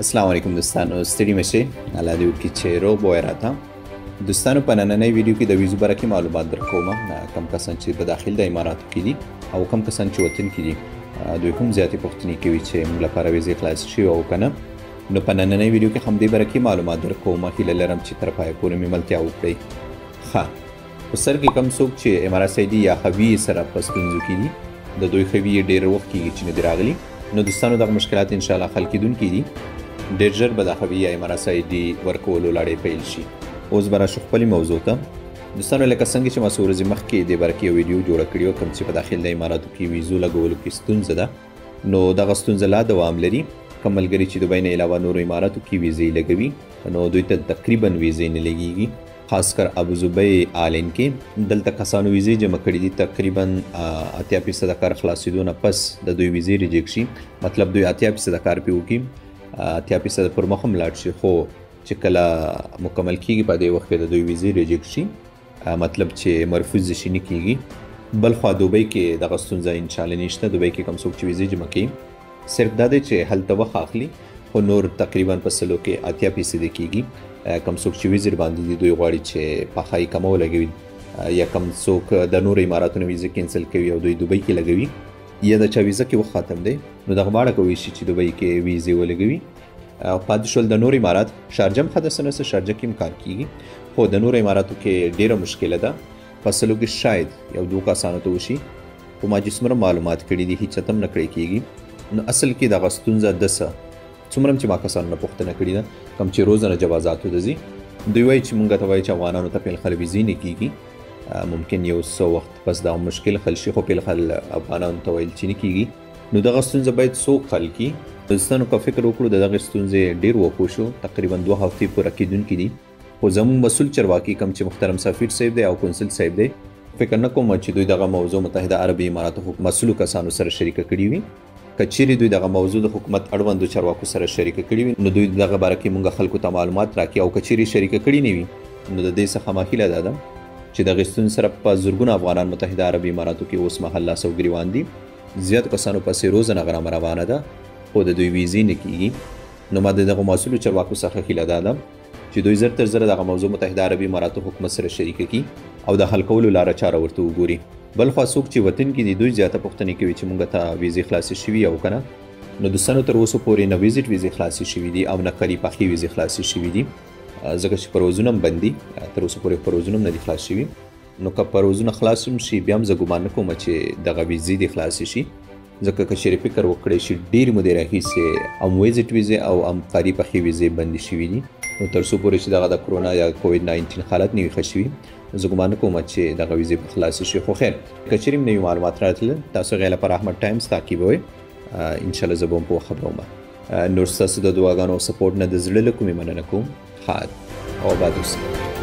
السلام علیکم دوستانو، ستړي مشئ. الله دې وکړي چې روغ به وای راته. دوستانو، په نننۍ ویډیو کې د ویزو برکې معلومات درکوم. کم کسان چې په داخل د اماراتو کې دي او کم کسان چې وطن کې دي، دوی هم زیاتې پوښتنې کوي چې موږ لپاره ویزې خلاصې شوي او که نه. نو په نننۍ ویډیو کې همدې برکې معلومات درکوم. هیله لرم چې تر پایه پورې مې ملتیا وکړئ. ښه، په سر کې کم څوک چې امارات سعودي یا خوي سره په ستونزو کې دي، د دوی خوي ډېر وخت کېږي چې نه دي راغلي، نو دوستانو دغه مشکلات انشاءالله حل کېدونکي دي. ډېر ژر به د خوي یا امارات سعودي ورکولو لړۍ پیل شي. اوس به راشو خپلې موضوع ته. دوستانو، لکه څنګه چې ما څو ورځې مخکې دې برکې یو ویډیو جوړه کړې وه، کوم چې په داخل د اماراتو کې ویزو لګولو کې ستونزه ده، نو دغه ستونزه لا دوام لري. کوم ملګري چې دوبۍ نه علاوه نورو اماراتو کې ویزې لګوي، نو دوی ته تقریبا ویزې نه لګېږي. خاص کر ابوظبي آلین کې دلته کسانو ویزې جمع کړي دي، تقریبا 80% کار خلاصېدو نه پس د دوی ویزې ریجیکټ شي. مطلب دوی 80% کار پې وکړي، 80% پر مخ هم لاړ شي، خو چې کله مکمل کېږي په دې وخت کې د دوی ویزې ریجیکټ شي، مطلب چې مرفوض شي نه کېږي. بل خوا دوبۍ کې دغه ستونزه انشاءالله نشته. دوبۍ کې کوم څوک چې ویزې جمع کوي، صرف دا دی چې هلته وخت اخلي، خو نور تقریبا په سلو کې 80% کېږي. کم څوک چې ویزې باندې دي، دوی غواړي چې پخای کمه ولګوي، یا کم څوک د نورو اماراتو نه ویزه کینسل کوي او دوی دوبۍ کې لګوي، یا د چا ویزه کې وخت ختم دی، نو دغه غواړه کولی شي چې دوبۍ کې ویزې ولګوي. او پاتې شول د نور امارات. شارجه هم ښه ده، څه نشته، شارجه کې هم کار کېږي، خو د نورو اماراتو کې ډېره مشکله ده. په سلو کې شاید یو دوه کسانو ته وشي، خو ما چې څومره معلومات کړي دي هېڅ چاته هم نه کړی کېږي. نو اصل کې دغه ستونزه ده څه څومره چې ما کسانو نه پوښتنه کړې ده، کوم چې روزانه جوازاتو ته ځي، دوی وایي چې مونږ ته وایي چې افغانانو ته فی الحال ویزې نه کېږي. ممکن یو څه وخت پس دا مشکل حل شي، خو فی الحال افغانانو ته ویل چې نه کېږي. نو دغه ستونزه باید څوک حل کړي. دوستانو، که فکر وکړو د دغې ستونزې ډېر وکړو شو، تقریبا 2 هفتې پوره کېدونکي دي، خو زموږ مسؤل چرواکي کوم چې محترم سفیر صاحب دی او کنسل صاحب دی، فکر نه کوم چې دوی دغه موضوع متحده عربي اماراتو مسؤلو کسانو سره شریکه کړي وي. که چیرې دوی دغه موضوع د حکومت اړوندو چارواکو سره شریکه کړي وي، نو دوی دغه باره کې مونږ خلکو ته معلومات راکړي، او که چیرې شریکه کړي نه وي، نو د دې څخه ما هیله دا ده چې دغې ستونزې سره په زرګونه افغانان متحده عربي اماراتو کې اوس مهال لاس او ګریوان دي. زیات کسانو پسې روزانه غرامه روانه ده، خو د دوی ویزې نه کېږي. نو ما د دغو مسؤلو چارواکو څخه هیله دا ده چې دوی زر تر زره دغه موضوع متحده عربي اماراتو حکومت سره شریکه کړي او د حل کولو لاره چاره ورته وګوري. بل خوا څوک چې وطن کې دي، دوی زیاته پوښتنې کوي چې مونږ ته ویزې خلاصې شوي او که نه. نو دوستانو، تر اوسه پورې نه ویزټ ویزې خلاصې شوي دي او نه قري پخې ویزې خلاصې شوي دي، ځکه چې پروازونه هم بند دي. تر اوسه پورې پروازونه هم نه دي خلاص شوي. نو که پروازونه خلاص هم شي، بیا هم زه ګمان نه کوم چې دغه ویزې دې خلاصې شي، ځکه که چیرې فکر وکړی شي ډېرې مودې راهیسې هم ویزټ ویزې او هم قري پخې ویزې بندې شوي دي. نو تر څو پورې چې دغه د کرونا یا کووډ-19 حالت نه وي ښه شوي، زه ګمان نه کوم چې دغه ویزې به خلاصې شي. خو خیر، که چیرې نوي معلومات راتلل، تاسو هغې لپاره احمد ټایمز تعقیبوئ. انشاءالله زه به هم په خبروم. نور ستاسو د دعاګانو او سپورټ نه د زړه له کومې مننه کوم. ښاد او آباد اوسئ.